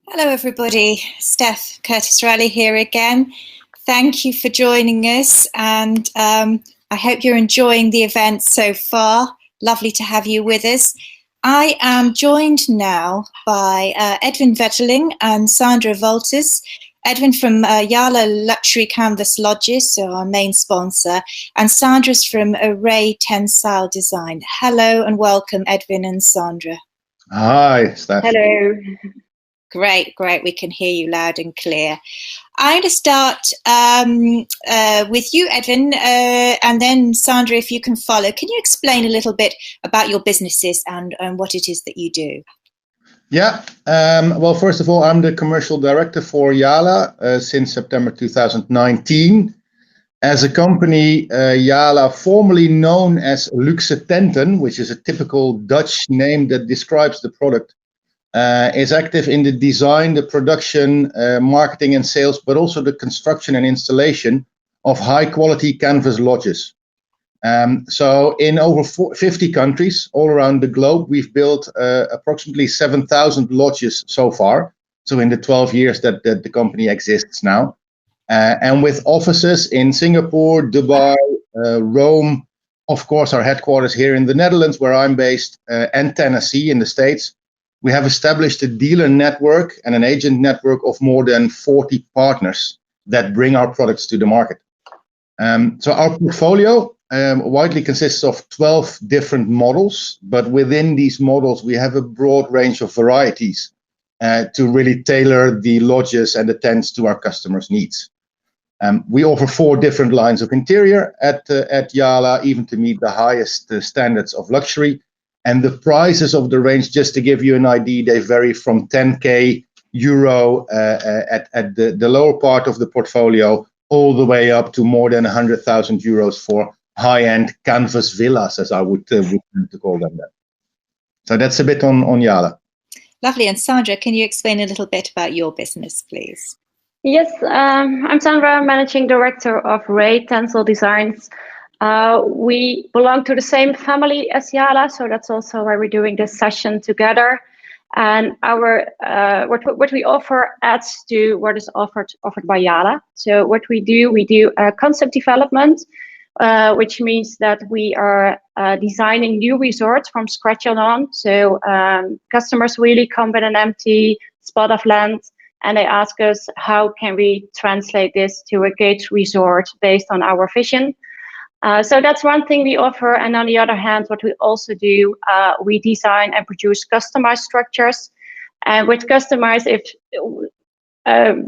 Hello, everybody. Steph Curtis Riley here again. Thank you for joining us, and I hope you're enjoying the event so far. Lovely to have you with us. I am joined now by Edwin Vetterling and Sandra Volters. Edwin from Yala Luxury Canvas Lodges, so our main sponsor, and Sandra's from Array Tensile Design. Hello and welcome, Edwin and Sandra. Hi, Steph. Hello. Great. We can hear you loud and clear. I'm going to start with you, Edwin, and then Sandra, if you can follow. Can you explain a little bit about your businesses and what it is that you do? Yeah, well, first of all, I'm the commercial director for Yala since September 2019. As a company, Yala, formerly known as Luxe Tenten, which is a typical Dutch name that describes the product, is active in the design, the production, marketing and sales, but also the construction and installation of high quality canvas lodges. So in over 50 countries all around the globe, we've built approximately 7,000 lodges so far. So in the 12 years that the company exists now. And with offices in Singapore, Dubai, Rome, of course, our headquarters here in the Netherlands, where I'm based, and Tennessee in the States. We have established a dealer network and an agent network of more than 40 partners that bring our products to the market. So our portfolio widely consists of 12 different models, but within these models, we have a broad range of varieties to really tailor the lodges and the tents to our customers' needs. We offer 4 different lines of interior at Yala, even to meet the highest standards of luxury. And the prices of the range, just to give you an idea, they vary from 10k euro at the lower part of the portfolio, all the way up to more than 100,000 euros for high-end canvas villas, as I would tend to call them. So that's a bit on Yala. Lovely. And Sandra, can you explain a little bit about your business, please? Yes, I'm Sandra, Managing Director of Array Tensile Designs. We belong to the same family as Yala, so that's also why we're doing this session together. And our what we offer adds to what is offered by Yala. So what we do concept development, which means that we are designing new resorts from scratch on. So customers really come with an empty spot of land, and they ask us, how can we translate this to a gated resort based on our vision? So that's one thing we offer. And on the other hand, what we also do, we design and produce customized structures. And with customized, if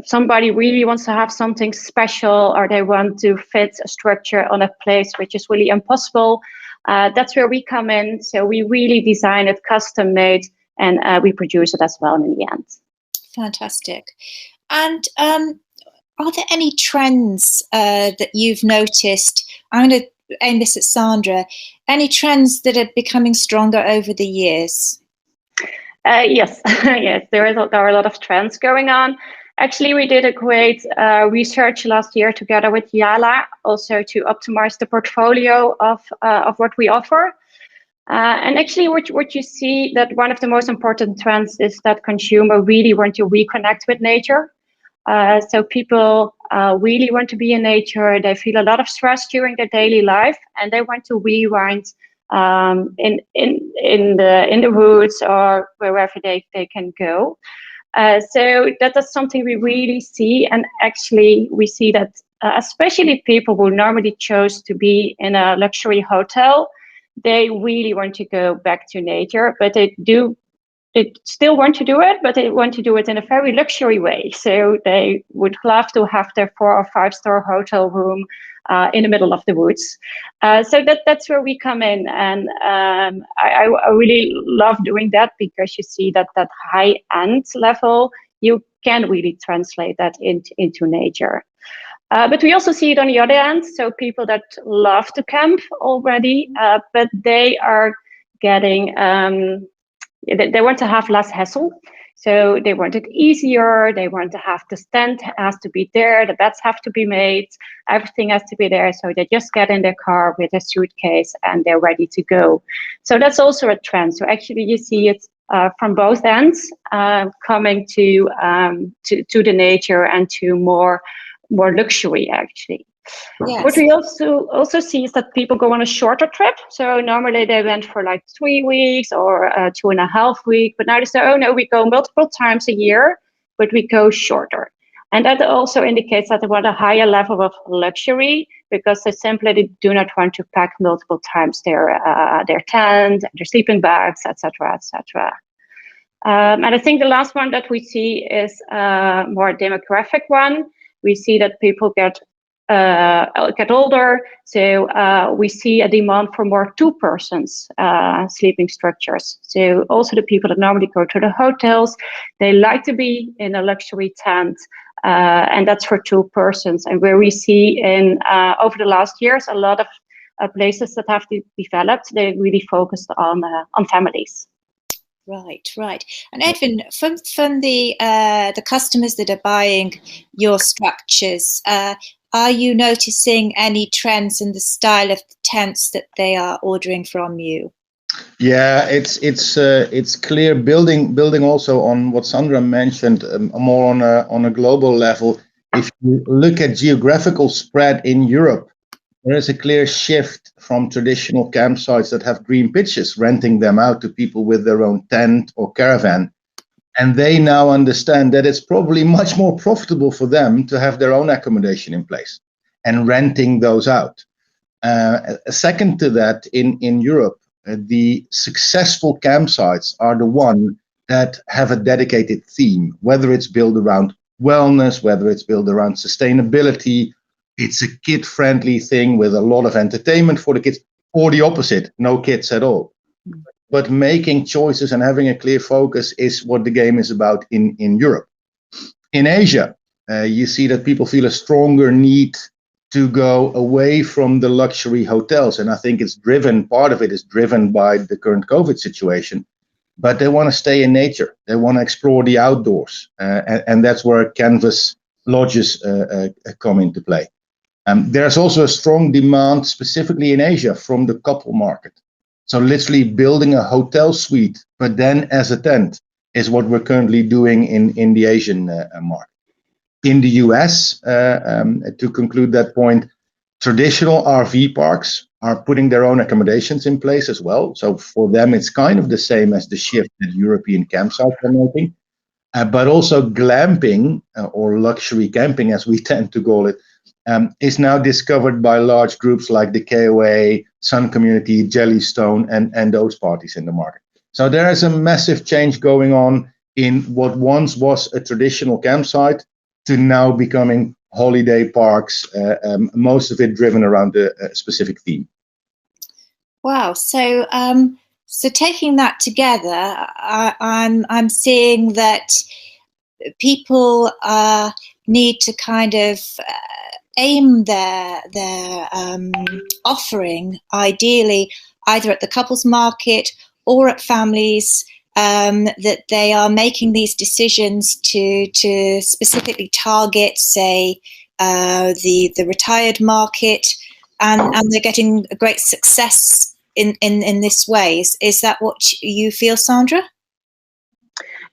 somebody really wants to have something special, or they want to fit a structure on a place which is really impossible, that's where we come in. So we really design it custom made, and we produce it as well in the end. Fantastic. And are there any trends that you've noticed? I'm going to aim this at Sandra. Any trends that are becoming stronger over the years? Yes, yes, there are a lot of trends going on. Actually, we did a great research last year together with Yala, also to optimize the portfolio of what we offer. And actually, what you see, that one of the most important trends is that consumer really want to reconnect with nature. So people really want to be in nature. They feel a lot of stress during their daily life, and they want to rewind in the woods or wherever they can go. So that is something we really see, and actually we see that especially people who normally chose to be in a luxury hotel, they really want to go back to nature, but they still want to do it, but they want to do it in a very luxury way. So they would love to have their 4 or 5 star hotel room in the middle of the woods. So that's where we come in, and I really love doing that, because you see that high end level, you can really translate that into nature. But we also see it on the other end. So people that love to camp already, but they are getting, they want to have less hassle. So they want it easier. They want to have the tent has to be there. The beds have to be made. Everything has to be there. So they just get in their car with a suitcase and they're ready to go. So that's also a trend. So actually you see it from both ends, coming to the nature and to more luxury actually. Yes. What we also see is that people go on a shorter trip. So normally they went for like 3 weeks or 2.5 weeks, but now they say, oh no, we go multiple times a year, but we go shorter. And that also indicates that they want a higher level of luxury because they simply do not want to pack multiple times their tent, their sleeping bags, etc., etc. And I think the last one that we see is a more demographic one. We see that people get older, so we see a demand for more two-persons sleeping structures. So also the people that normally go to the hotels, they like to be in a luxury tent, and that's for two persons. And where we see in over the last years, a lot of places that have developed, they really focused on families. Right. And Edwin, from the customers that are buying your structures, are you noticing any trends in the style of the tents that they are ordering from you? Yeah, it's clear. Building also on what Sandra mentioned, more on a global level. If you look at geographical spread in Europe, there is a clear shift from traditional campsites that have green pitches, renting them out to people with their own tent or caravan. And they now understand that it's probably much more profitable for them to have their own accommodation in place and renting those out. Second to that, in Europe, the successful campsites are the one that have a dedicated theme, whether it's built around wellness, whether it's built around sustainability. It's a kid-friendly thing with a lot of entertainment for the kids, or the opposite, no kids at all. But making choices and having a clear focus is what the game is about in Europe. In Asia, you see that people feel a stronger need to go away from the luxury hotels. And I think part of it is driven by the current COVID situation. But they want to stay in nature. They want to explore the outdoors. And that's where canvas lodges come into play. There's also a strong demand, specifically in Asia, from the couple market. So literally building a hotel suite, but then as a tent, is what we're currently doing in the Asian market. In the US, to conclude that point, traditional RV parks are putting their own accommodations in place as well. So for them, it's kind of the same as the shift that European campsites are making. But also glamping, or luxury camping, as we tend to call it, is now discovered by large groups like the KOA, Sun Community, Jellystone, and those parties in the market. So there is a massive change going on in what once was a traditional campsite to now becoming holiday parks, most of it driven around a specific theme. Wow. So taking that together, I'm seeing that people need to kind of aim their offering ideally either at the couples market or at families, that they are making these decisions to specifically target, say, the retired market, and they're getting a great success in this way. Is that what you feel, Sandra?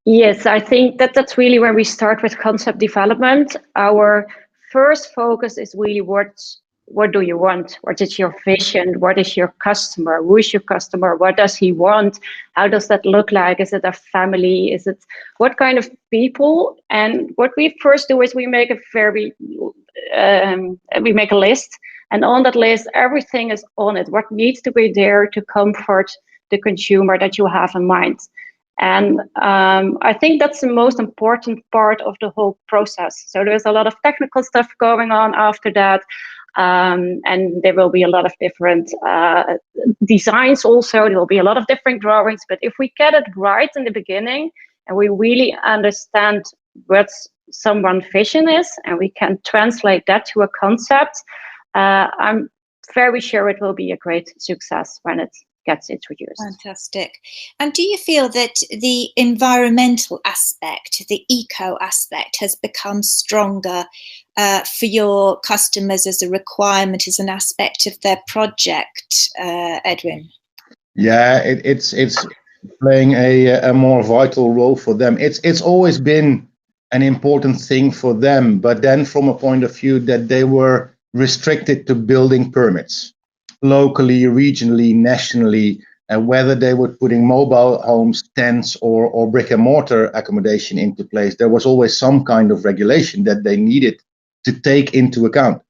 Yes, I think that's really where we start with concept development. Our first focus is really what do you want? What is your vision? What is your customer? Who is your customer? What does he want? How does that look like? Is it a family? Is it what kind of people? And what we first do is we make a list, and on that list, everything is on it. What needs to be there to comfort the consumer that you have in mind? And I think that's the most important part of the whole process. So there's a lot of technical stuff going on after that. And there will be a lot of different designs also. There will be a lot of different drawings. But if we get it right in the beginning and we really understand what someone's vision is and we can translate that to a concept, I'm very sure it will be a great success when it gets introduced. Fantastic. And do you feel that the environmental aspect, the eco aspect, has become stronger for your customers as a requirement, as an aspect of their project, Edwin? Yeah, it's playing a more vital role for them. It's always been an important thing for them, but then from a point of view that they were restricted to building permits locally, regionally, nationally, and whether they were putting mobile homes, tents, or brick and mortar accommodation into place, there was always some kind of regulation that they needed to take into account.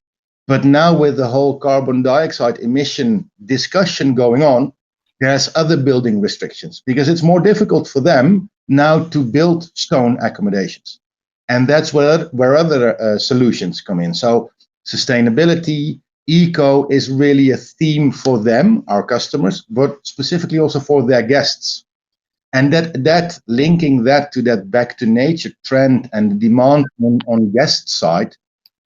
But now with the whole carbon dioxide emission discussion going on, there's other building restrictions because it's more difficult for them now to build stone accommodations. And that's where other solutions come in. So sustainability, eco is really a theme for them, our customers, but specifically also for their guests. And that linking that to that back to nature trend and the demand on guest side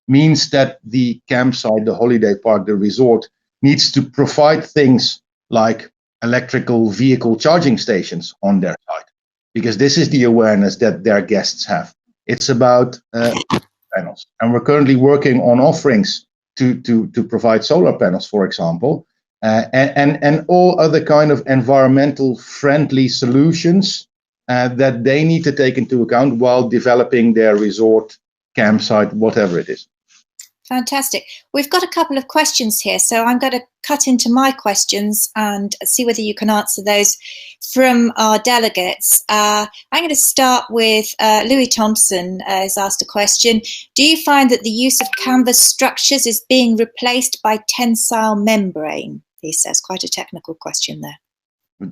means that the campsite, the holiday park, the resort needs to provide things like electrical vehicle charging stations on their site, because this is the awareness that their guests have. It's about panels, and we're currently working on offerings to provide solar panels, for example, and all other kind of environmental friendly solutions that they need to take into account while developing their resort, campsite, whatever it is. Fantastic. We've got a couple of questions here, so I'm going to cut into my questions and see whether you can answer those from our delegates. I'm going to start with Louis Thompson has asked a question. Do you find that the use of canvas structures is being replaced by tensile membrane? He says, quite a technical question there.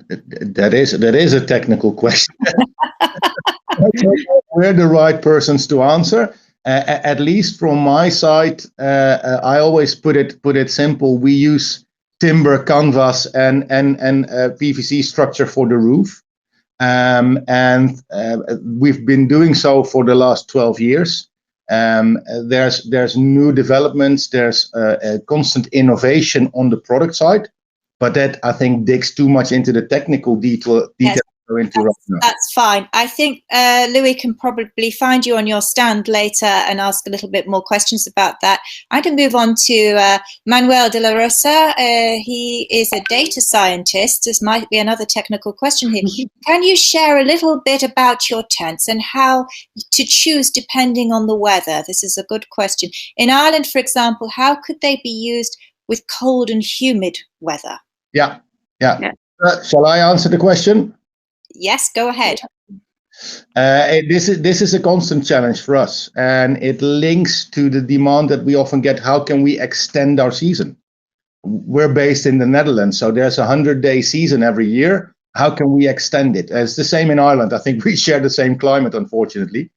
That is a technical question. We're the right persons to answer. At least from my side, I always put it simple. We use timber, canvas, and PVC structure for the roof, and we've been doing so for the last 12 years. There's new developments. There's a constant innovation on the product side, but that I think digs too much into the technical detail. Yes. That's fine. I think Louis can probably find you on your stand later and ask a little bit more questions about that. I'm going to move on to Manuel de la Rosa. He is a data scientist. This might be another technical question here. Can you share a little bit about your tents and how to choose depending on the weather? This is a good question. In Ireland, for example, how could they be used with cold and humid weather? Yeah. Shall I answer the question? Yes, go ahead. This is a constant challenge for us, and it links to the demand that we often get. How can we extend our season? We're based in the Netherlands, so there's a 100-day season every year. How can we extend it? It's the same in Ireland. I think we share the same climate, unfortunately.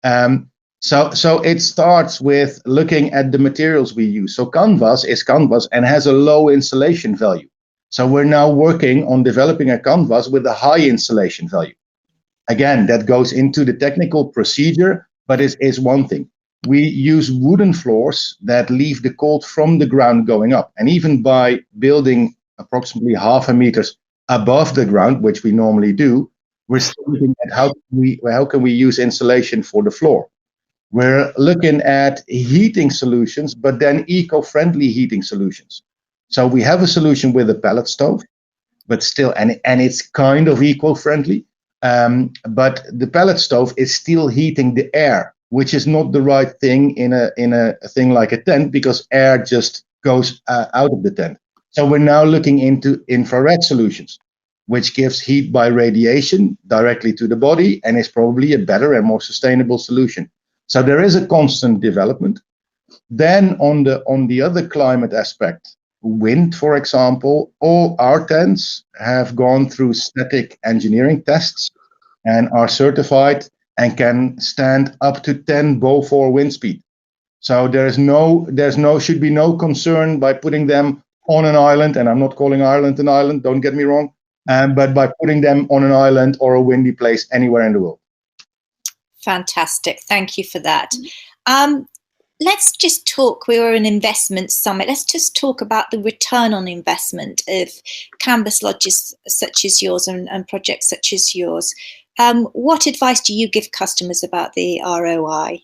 So it starts with looking at the materials we use. So canvas is canvas and has a low insulation value. So we're now working on developing a canvas with a high insulation value. Again, that goes into the technical procedure, but it is one thing. We use wooden floors that leave the cold from the ground going up. And even by building approximately 0.5 meters above the ground, which we normally do, we're still looking at how can we use insulation for the floor. We're looking at heating solutions, but then eco-friendly heating solutions. So we have a solution with a pellet stove, but still, and it's kind of eco-friendly, but the pellet stove is still heating the air, which is not the right thing in a thing like a tent, because air just goes out of the tent. So we're now looking into infrared solutions, which gives heat by radiation directly to the body and is probably a better and more sustainable solution. So there is a constant development. Then on the other climate aspect, wind, for example, all our tents have gone through static engineering tests and are certified and can stand up to 10 Beaufort wind speed. So should be no concern by putting them on an island, and I'm not calling Ireland an island, don't get me wrong, but by putting them on an island or a windy place anywhere in the world. Fantastic. Thank you for that. Let's just talk, we were an investment summit. Let's just talk about the return on investment of canvas lodges such as yours and projects such as yours. What advice do you give customers about the ROI?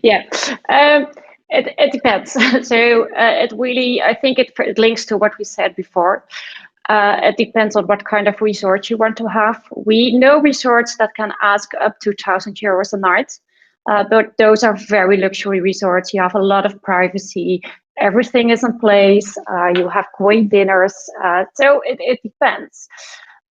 Yeah, it depends. So it really, I think it links to what we said before. It depends on what kind of resort you want to have. We know resorts that can ask up to €1,000 a night, but those are very luxury resorts. You have a lot of privacy. Everything is in place. You have great dinners. So it depends.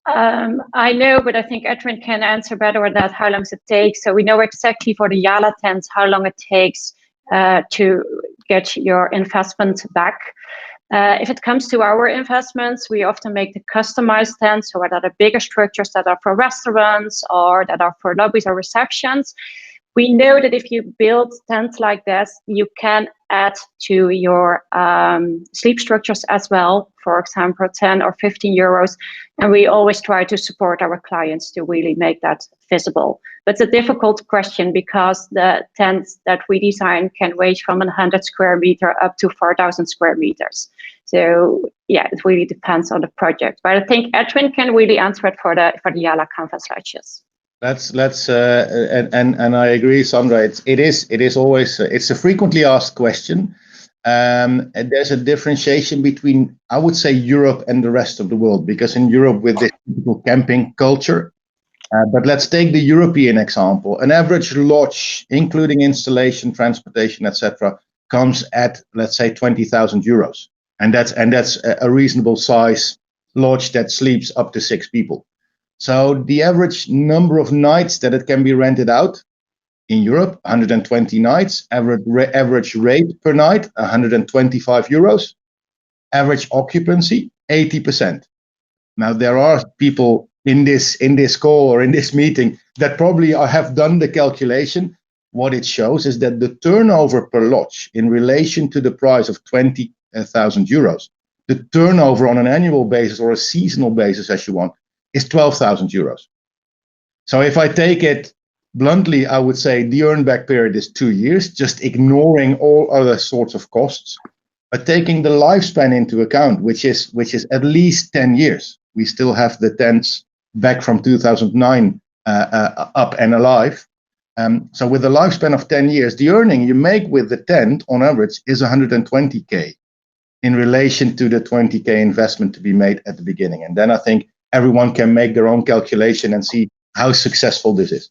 I know, but I think Edwin can answer better on that, how long it takes. So we know exactly for the Jala tents how long it takes to get your investment back. If it comes to our investments, we often make the customized tents, so that are bigger structures that are for restaurants or that are for lobbies or receptions. We know that if you build tents like this, you can add to your sleep structures as well, for example, 10 or 15 euros. And we always try to support our clients to really make that visible. But it's a difficult question because the tents that we design can range from 100 square meter up to 4,000 square meters. So yeah, it really depends on the project. But I think Edwin can really answer it for the Jala Canvas ledges. And I agree, Sandra. It is always it's a frequently asked question. And there's a differentiation between, I would say, Europe and the rest of the world, because in Europe with this typical camping culture. But let's take the European example. An average lodge, including installation, transportation, etc., comes at, let's say, 20,000 euros, and that's a reasonable size lodge that sleeps up to 6 people. So the average number of nights that it can be rented out in Europe, 120 nights, average rate per night, 125 euros, average occupancy, 80%. Now, there are people in this call or in this meeting that probably have done the calculation. What it shows is that the turnover per lodge in relation to the price of 20,000 euros, the turnover on an annual basis or a seasonal basis, as you want, is 12,000 euros. So if I take it bluntly, I would say the earn back period is 2 years, just ignoring all other sorts of costs, but taking the lifespan into account, which is at least 10 years. We still have the tents back from 2009 up and alive. So with the lifespan of 10 years, the earning you make with the tent on average is 120K in relation to the 20K investment to be made at the beginning. And then I think everyone can make their own calculation and see how successful this is.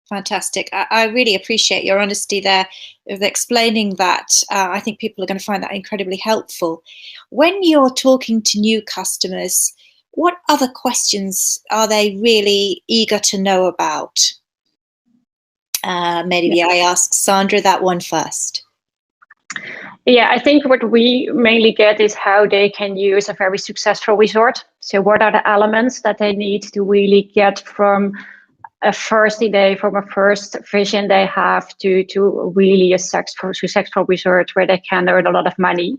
Fantastic. I really appreciate your honesty there of explaining that. I think people are going to find that incredibly helpful. When you're talking to new customers, what other questions are they really eager to know about? Maybe I ask Sandra that one first. Yeah, I think what we mainly get is how they can use a very successful resort. So what are the elements that they need to really get from a first idea, from a first vision they have to really a successful resort where they can earn a lot of money.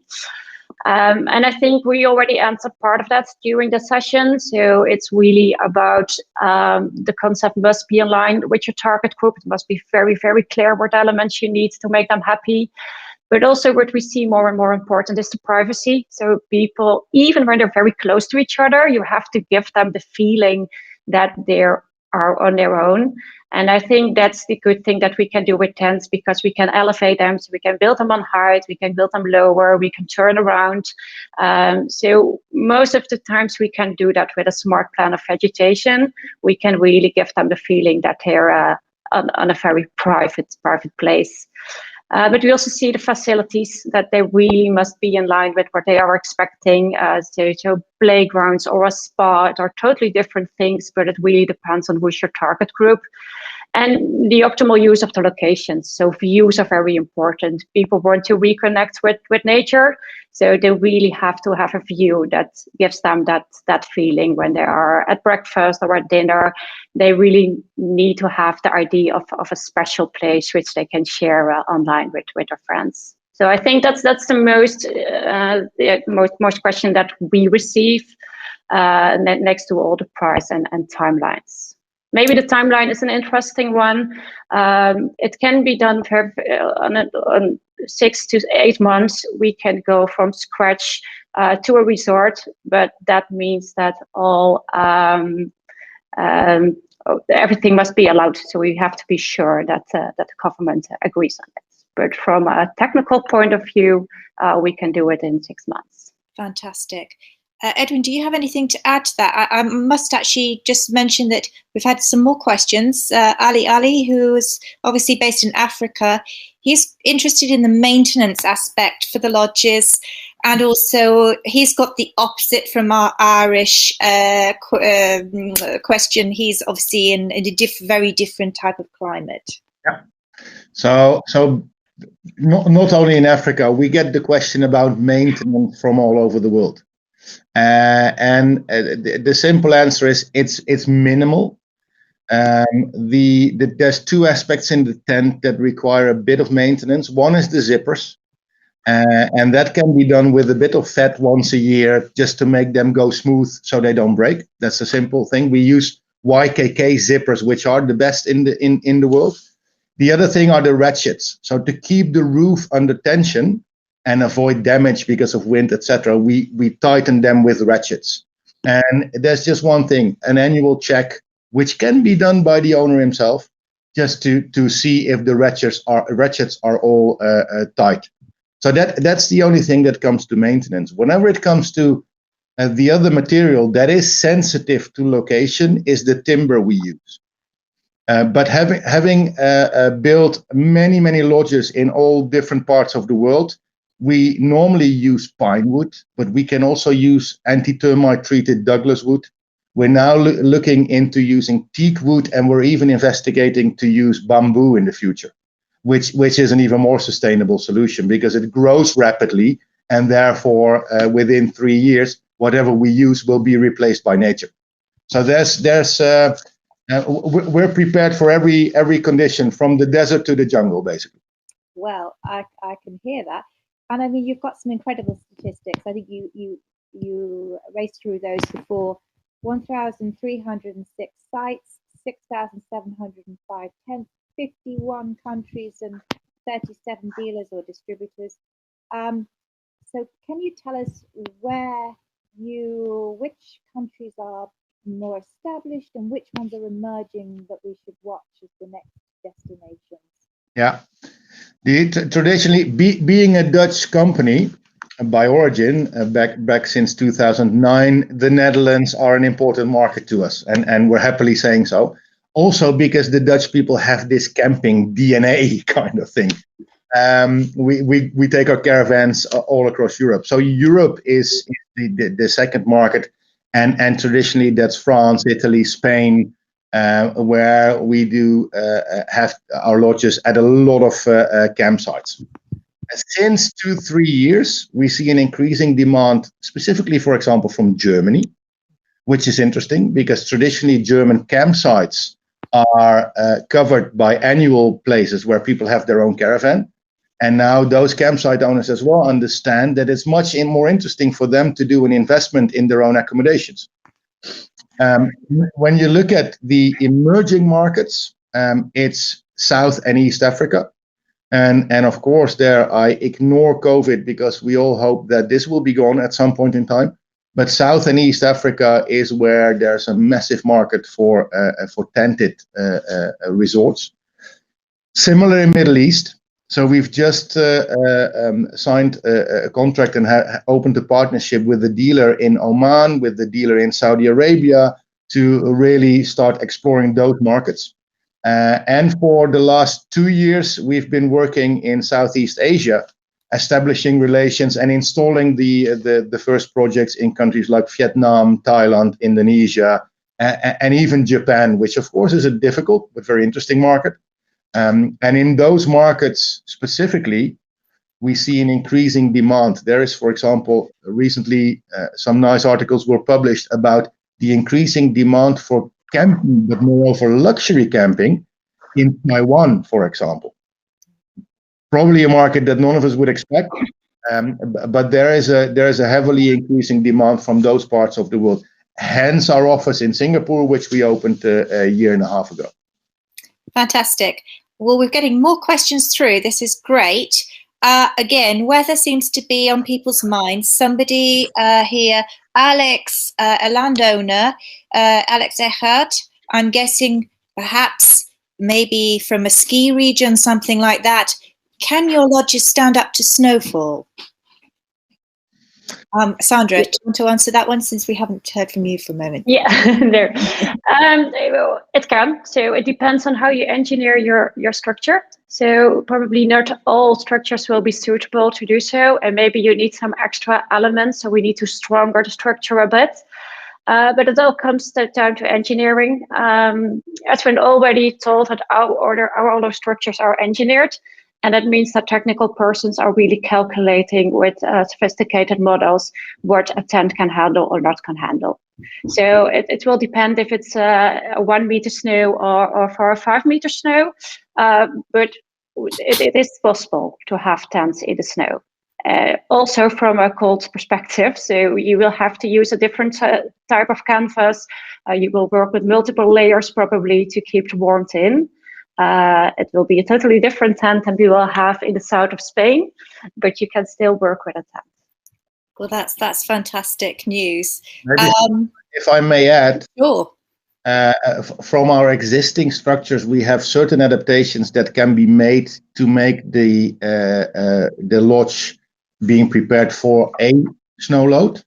And I think we already answered part of that during the session. So it's really about the concept must be aligned with your target group. It must be very, very clear what elements you need to make them happy. But also what we see more and more important is the privacy. So people, even when they're very close to each other, you have to give them the feeling that they are on their own. And I think that's the good thing that we can do with tents, because we can elevate them. So we can build them on height, we can build them lower, we can turn around. So most of the times we can do that with a smart plan of vegetation. We can really give them the feeling that they're on a very private place. But we also see the facilities that they really must be in line with what they are expecting. So playgrounds or a spa are totally different things, but it really depends on who's your target group. And the optimal use of the locations. So views are very important. People want to reconnect with nature. So they really have to have a view that gives them that feeling when they are at breakfast or at dinner. They really need to have the idea of a special place which they can share online with their friends. So I think that's the most question that we receive next to all the price and timelines. Maybe the timeline is an interesting one. It can be done on 6 to 8 months. We can go from scratch to a resort, but that means that everything must be allowed. So we have to be sure that the government agrees on it. But from a technical point of view, we can do it in 6 months. Fantastic. Edwin, do you have anything to add to that? I must actually just mention that we've had some more questions. Ali, who is obviously based in Africa, he's interested in the maintenance aspect for the lodges, and also he's got the opposite from our Irish question. He's obviously in a very different type of climate. Yeah. So not only in Africa, we get the question about maintenance from all over the world. And the simple answer is it's minimal. There's two aspects in the tent that require a bit of maintenance. One is the zippers, and that can be done with a bit of fat once a year just to make them go smooth so they don't break. That's a simple thing. We use YKK zippers, which are the best in the world. The other thing are the ratchets. So to keep the roof under tension and avoid damage because of wind, etc., we tighten them with ratchets. And there's just one thing, an annual check, which can be done by the owner himself, just to see if the ratchets are all tight. So that's the only thing that comes to maintenance. Whenever it comes to the other material that is sensitive to location is the timber we use. But having built many lodges in all different parts of the world, we normally use pine wood, but we can also use anti-termite treated Douglas wood. We're now looking into using teak wood, and we're even investigating to use bamboo in the future, which is an even more sustainable solution because it grows rapidly, and therefore within 3 years, whatever we use will be replaced by nature. So we're prepared for every condition, from the desert to the jungle, basically. Well, I can hear that. And I mean, you've got some incredible statistics. I think you raced through those before. 1,306 sites, 6,705 tents, 51 countries and 37 dealers or distributors. So can you tell us which countries are more established and which ones are emerging that we should watch as the next destinations? Yeah, traditionally being a Dutch company by origin, back since 2009, the Netherlands are an important market to us, and we're happily saying so. Also because the Dutch people have this camping DNA kind of thing. We take our caravans all across Europe. So Europe is the second market, and traditionally that's France, Italy, Spain, where we do have our lodges at a lot of campsites. Since 2-3 years, we see an increasing demand, specifically, for example, from Germany, which is interesting because traditionally German campsites are covered by annual places where people have their own caravan. And now those campsite owners as well understand that it's much more interesting for them to do an investment in their own accommodations. When you look at the emerging markets, it's South and East Africa. And of course, there I ignore COVID because we all hope that this will be gone at some point in time. But South and East Africa is where there's a massive market for tented resorts. Similar in Middle East. So we've just signed a contract and opened a partnership with the dealer in Oman, with the dealer in Saudi Arabia, to really start exploring those markets. And for the last 2 years, we've been working in Southeast Asia, establishing relations and installing the first projects in countries like Vietnam, Thailand, Indonesia, and even Japan, which of course is a difficult but very interesting market. And in those markets specifically, we see an increasing demand. There is, for example, recently some nice articles were published about the increasing demand for camping, but moreover luxury camping in Taiwan, for example. Probably a market that none of us would expect, but there is a heavily increasing demand from those parts of the world. Hence our office in Singapore, which we opened a year and a half ago. Fantastic. Well, we're getting more questions through. This is great. Again, weather seems to be on people's minds. Somebody here, Alex, a landowner, Alex Echard, I'm guessing perhaps maybe from a ski region, something like that. Can your lodges stand up to snowfall? Sandra, do you want to answer that one since we haven't heard from you for a moment? Yeah, there. It can. So it depends on how you engineer your structure. So probably not all structures will be suitable to do so, and maybe you need some extra elements. So we need to stronger the structure a bit. But it all comes down to engineering. Edwin already told that all our structures are engineered, and that means that technical persons are really calculating with sophisticated models what a tent can handle or not can handle. So it will depend if it's a 1 meter snow or for a 5 meter snow, but it is possible to have tents in the snow. Also from a cold perspective, so you will have to use a different type of canvas. You will work with multiple layers probably to keep the warmth in. It will be a totally different tent than we will have in the south of Spain, but you can still work with a tent. Well, that's fantastic news. Maybe, if I may add, sure. From our existing structures, we have certain adaptations that can be made to make the lodge being prepared for a snow load.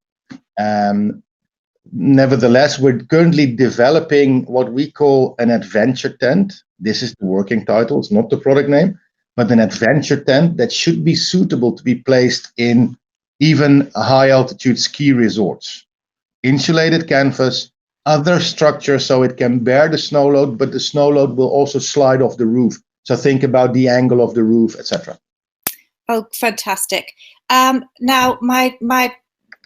Nevertheless, we're currently developing what we call an adventure tent. This is the working title, it's not the product name, but an adventure tent that should be suitable to be placed in even high altitude ski resorts. Insulated canvas, other structures so it can bear the snow load, but the snow load will also slide off the roof. So think about the angle of the roof, etc. Oh, fantastic. Now, my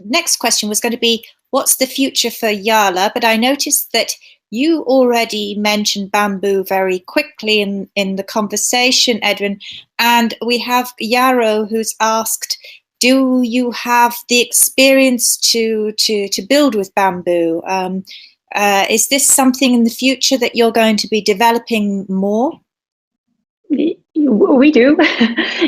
next question was going to be, what's the future for Jala? But I noticed that you already mentioned bamboo very quickly in the conversation, Edwin. And we have Yarrow who's asked, do you have the experience to build with bamboo? Is this something in the future that you're going to be developing more? We do.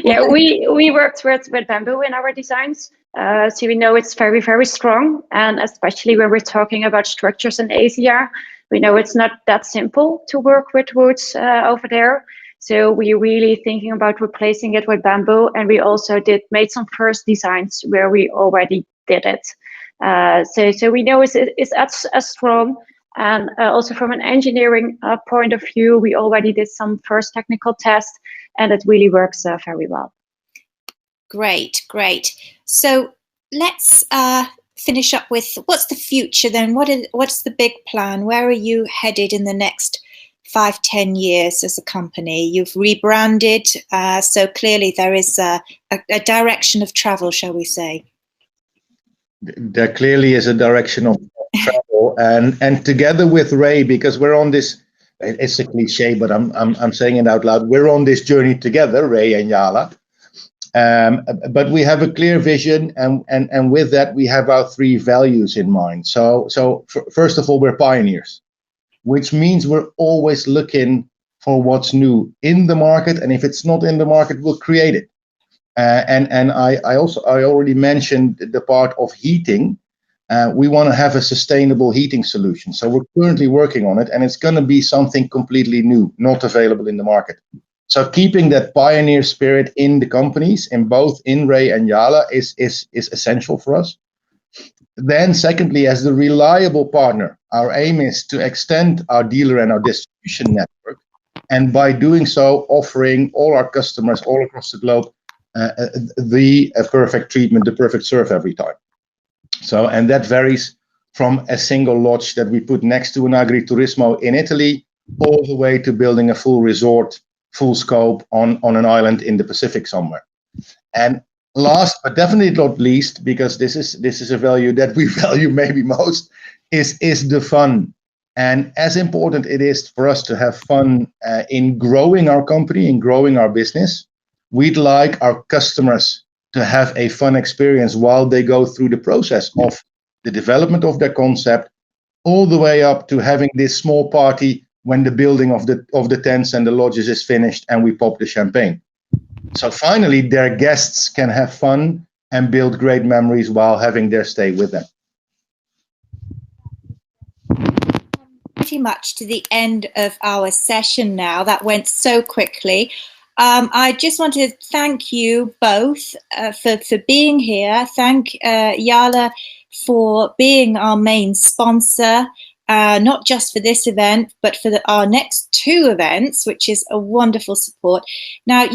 Yeah, we worked with bamboo in our designs. So we know it's very, very strong. And especially when we're talking about structures in Asia, we know it's not that simple to work with woods over there. So we're really thinking about replacing it with bamboo. And we also made some first designs where we already did it. So we know it's as strong. And also from an engineering point of view, we already did some first technical tests, and it really works very well. Great. So let's finish up with, what's the future then? What's the big plan? Where are you headed in the next 5-10 years as a company? You've rebranded, so clearly there is a direction of travel, shall we say? There clearly is a direction of travel, and together with Ray, because we're on this, it's a cliche, but I'm saying it out loud, we're on this journey together, Ray and Jala. But we have a clear vision, and with that we have our 3 values in mind. So first of all, we're pioneers, which means we're always looking for what's new in the market, and if it's not in the market, we'll create it. And I already mentioned the part of heating. We want to have a sustainable heating solution. So we're currently working on it, and it's going to be something completely new, not available in the market. So keeping that pioneer spirit in the companies, in both in Ray and Jala, is essential for us. Then secondly, as the reliable partner, our aim is to extend our dealer and our distribution network. And by doing so, offering all our customers all across the globe the perfect treatment, the perfect serve every time. So, and that varies from a single lodge that we put next to an agriturismo in Italy, all the way to building a full resort, full scope on an island in the Pacific somewhere. And last, but definitely not least, because this is a value that we value maybe most, is the fun. And as important it is for us to have fun in growing our company, in growing our business, we'd like our customers to have a fun experience while they go through the process of the development of their concept, all the way up to having this small party when the building of the tents and the lodges is finished and we pop the champagne. So finally, their guests can have fun and build great memories while having their stay with them. Pretty much to the end of our session now. That went so quickly. I just want to thank you both for being here. Thank Yala for being our main sponsor, not just for this event, but for our next 2 events, which is a wonderful support. Now,